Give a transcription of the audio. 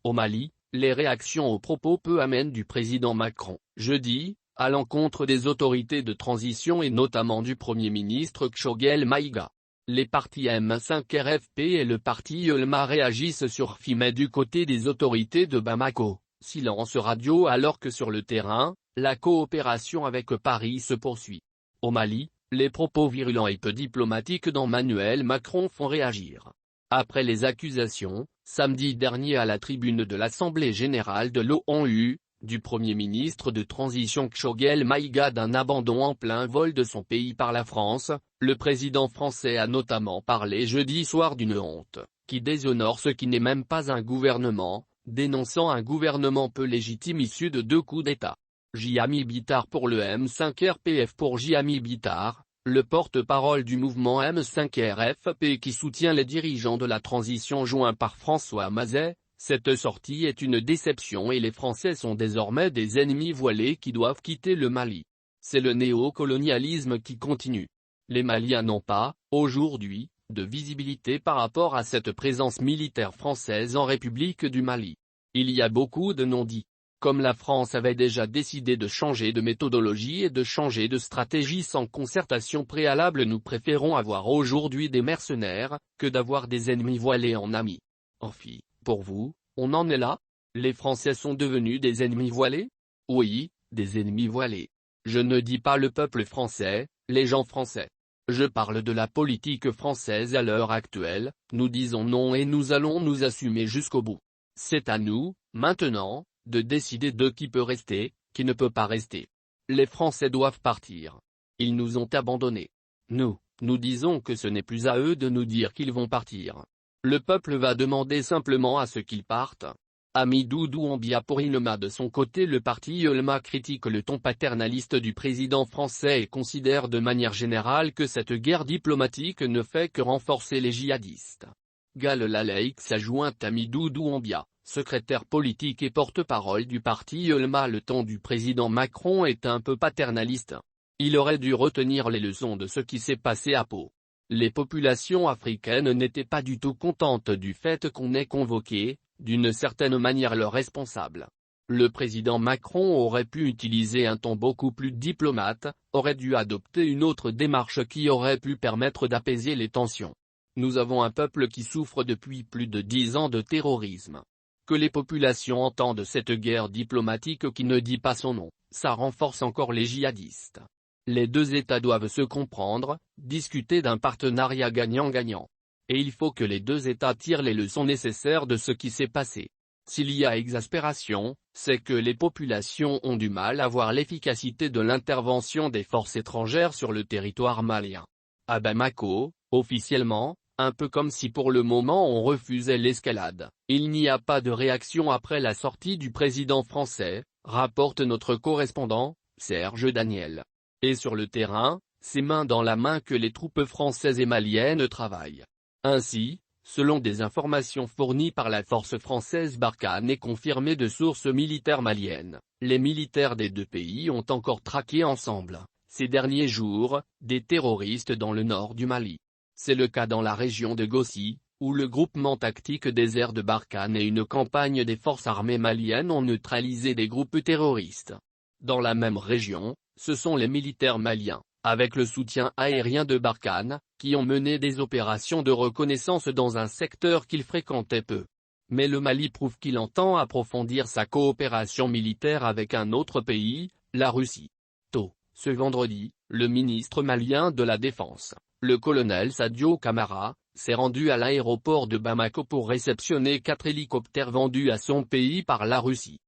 Au Mali, les réactions aux propos peu amènes du président Macron, jeudi, à l'encontre des autorités de transition et notamment du Premier ministre Choguel Maïga. Les partis M5 RFP et le parti Yolma réagissent sur FIME du côté des autorités de Bamako, silence radio alors que sur le terrain, la coopération avec Paris se poursuit. Au Mali, les propos virulents et peu diplomatiques d'Emmanuel Macron font réagir. Après les accusations, samedi dernier à la tribune de l'Assemblée générale de l'ONU, du Premier ministre de transition Choguel Maïga d'un abandon en plein vol de son pays par la France, le président français a notamment parlé jeudi soir d'une honte, qui déshonore ce qui n'est même pas un gouvernement, dénonçant un gouvernement peu légitime issu de 2 coups d'État. Jihami Bitar pour le M5 RPF. Pour Jihami Bitar, le porte-parole du mouvement M5 RFP qui soutient les dirigeants de la transition joint par François Mazet, cette sortie est une déception et les Français sont désormais des ennemis voilés qui doivent quitter le Mali. C'est le néocolonialisme qui continue. Les Maliens n'ont pas, aujourd'hui, de visibilité par rapport à cette présence militaire française en République du Mali. Il y a beaucoup de non-dits. Comme la France avait déjà décidé de changer de méthodologie et de changer de stratégie sans concertation préalable, nous préférons avoir aujourd'hui des mercenaires, que d'avoir des ennemis voilés en amis. Enfin, pour vous, on en est là? Les Français sont devenus des ennemis voilés? Oui, des ennemis voilés. Je ne dis pas le peuple français, les gens français. Je parle de la politique française à l'heure actuelle, nous disons non et nous allons nous assumer jusqu'au bout. C'est à nous, maintenant, de décider de qui peut rester, qui ne peut pas rester. Les Français doivent partir. Ils nous ont abandonnés. Nous disons que ce n'est plus à eux de nous dire qu'ils vont partir. Le peuple va demander simplement à ce qu'ils partent. Amidou Doumbia pour Yolma. De son côté, le parti Yolma critique le ton paternaliste du président français et considère de manière générale que cette guerre diplomatique ne fait que renforcer les djihadistes. Gal Laleik s'adjoint Amidou Doumbia, secrétaire politique et porte-parole du parti Yolma. Le ton du président Macron est un peu paternaliste. Il aurait dû retenir les leçons de ce qui s'est passé à Pau. Les populations africaines n'étaient pas du tout contentes du fait qu'on ait convoqué, d'une certaine manière leurs responsables. Le président Macron aurait pu utiliser un ton beaucoup plus diplomate, aurait dû adopter une autre démarche qui aurait pu permettre d'apaiser les tensions. Nous avons un peuple qui souffre depuis plus de 10 ans de terrorisme. Que les populations entendent cette guerre diplomatique qui ne dit pas son nom, ça renforce encore les djihadistes. Les 2 États doivent se comprendre, discuter d'un partenariat gagnant-gagnant. Et il faut que les 2 États tirent les leçons nécessaires de ce qui s'est passé. S'il y a exaspération, c'est que les populations ont du mal à voir l'efficacité de l'intervention des forces étrangères sur le territoire malien. À Bamako, officiellement, un peu comme si pour le moment on refusait l'escalade, il n'y a pas de réaction après la sortie du président français, rapporte notre correspondant, Serge Daniel. Et sur le terrain, c'est main dans la main que les troupes françaises et maliennes travaillent. Ainsi, selon des informations fournies par la force française Barkhane et confirmées de sources militaires maliennes, les militaires des 2 pays ont encore traqué ensemble, ces derniers jours, des terroristes dans le nord du Mali. C'est le cas dans la région de Gossi, où le groupement tactique des airs de Barkhane et une campagne des forces armées maliennes ont neutralisé des groupes terroristes. Dans la même région, ce sont les militaires maliens, avec le soutien aérien de Barkhane, qui ont mené des opérations de reconnaissance dans un secteur qu'ils fréquentaient peu. Mais le Mali prouve qu'il entend approfondir sa coopération militaire avec un autre pays, la Russie. Tôt, ce vendredi, le ministre malien de la Défense, le colonel Sadio Camara, s'est rendu à l'aéroport de Bamako pour réceptionner 4 hélicoptères vendus à son pays par la Russie.